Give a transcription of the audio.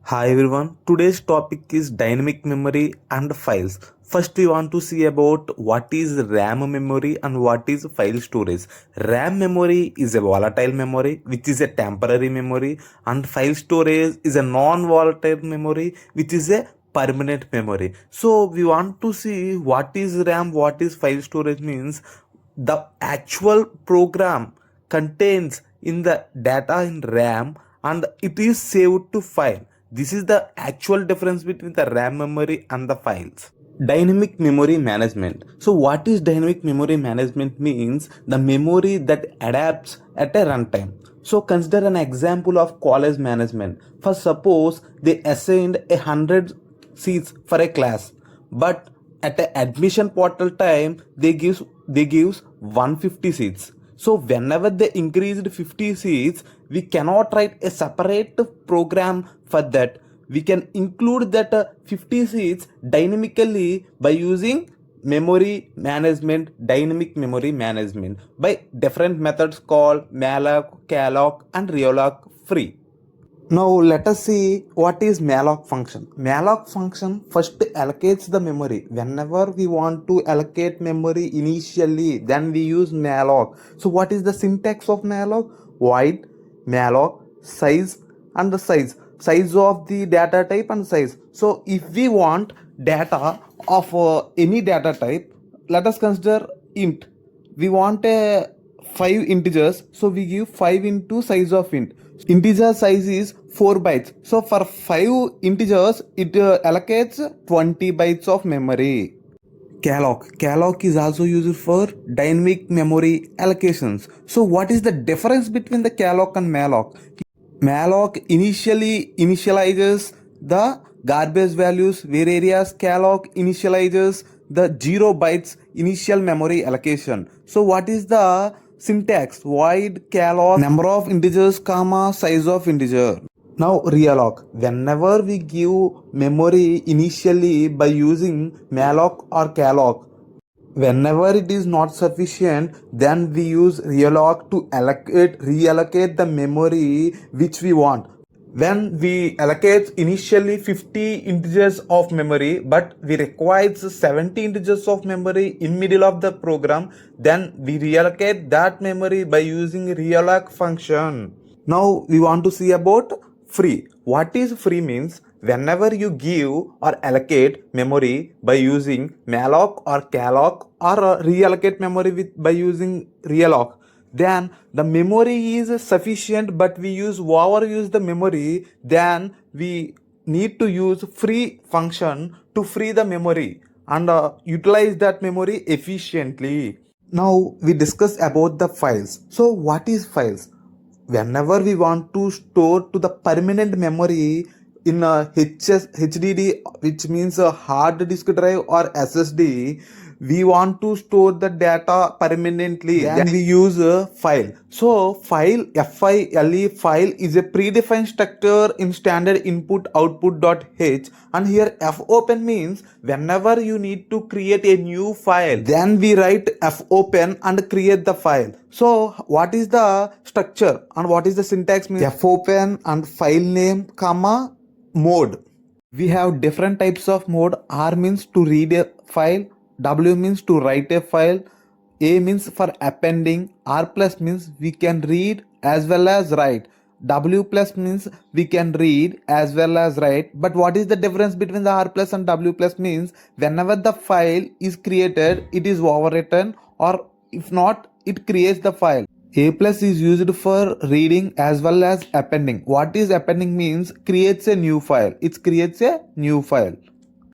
Hi everyone, today's topic is dynamic memory and files. First we want to see about what is RAM memory and what is file storage. RAM memory is a volatile memory which is a temporary memory, and file storage is a non-volatile memory which is a permanent memory. So we want to see what is RAM, what is file storage means the actual program contains in the data in RAM and it is saved to file. This is the actual difference between the RAM memory and the files. Dynamic memory management. So what is dynamic memory management means the memory that adapts at a runtime. So consider an example of college management. For suppose they assigned 100 seats for a class, but at the admission portal time they gives 150 seats. So whenever they increased 50 seats, we cannot write a separate program for that. We can include that 50 seats dynamically by using dynamic memory management by different methods called malloc, calloc and realloc free. Now let us see what is malloc function. Malloc function first allocates the memory. Whenever we want to allocate memory initially, then we use malloc. So what is the syntax of malloc? Void malloc size and the size of the data type and size. So if we want data of any data type, let us consider int. We want a 5 integers, so we give 5 into size of int. Integer size is 4 bytes. So for 5 integers, it allocates 20 bytes of memory. Calloc is also used for dynamic memory allocations. So what is the difference between the calloc and malloc? Malloc initially initializes the garbage values, whereas calloc initializes the 0 bytes initial memory allocation. So what is the syntax? Void calloc number of integers comma size of integer. Now realloc. Whenever we give memory initially by using malloc or calloc, whenever it is not sufficient, then we use realloc to reallocate the memory which we want. When we allocate initially 50 integers of memory, but we require 70 integers of memory in middle of the program, then we reallocate that memory by using realloc function. Now we want to see about free. What is free means whenever you give or allocate memory by using malloc or calloc or reallocate memory by using realloc, then the memory is sufficient but we overuse the memory, then we need to use free function to free the memory and utilize that memory efficiently. Now we discuss about the files. So what is files? Whenever we want to store to the permanent memory in a HDD, which means a hard disk drive or SSD, we want to store the data permanently, then we use a file. So file, file is a predefined structure in standard input output.h, and here fopen means whenever you need to create a new file, then we write fopen and create the file. So what is the structure and what is the syntax means? Fopen and file name comma mode. We have different types of mode. R means to read a file, W means to write a file, A means for appending, R plus means we can read as well as write, W plus means we can read as well as write. But what is the difference between the R plus and W plus means whenever the file is created, it is overwritten, or if not, it creates the file. A plus is used for reading as well as appending. What is appending means creates a new file. It creates a new file.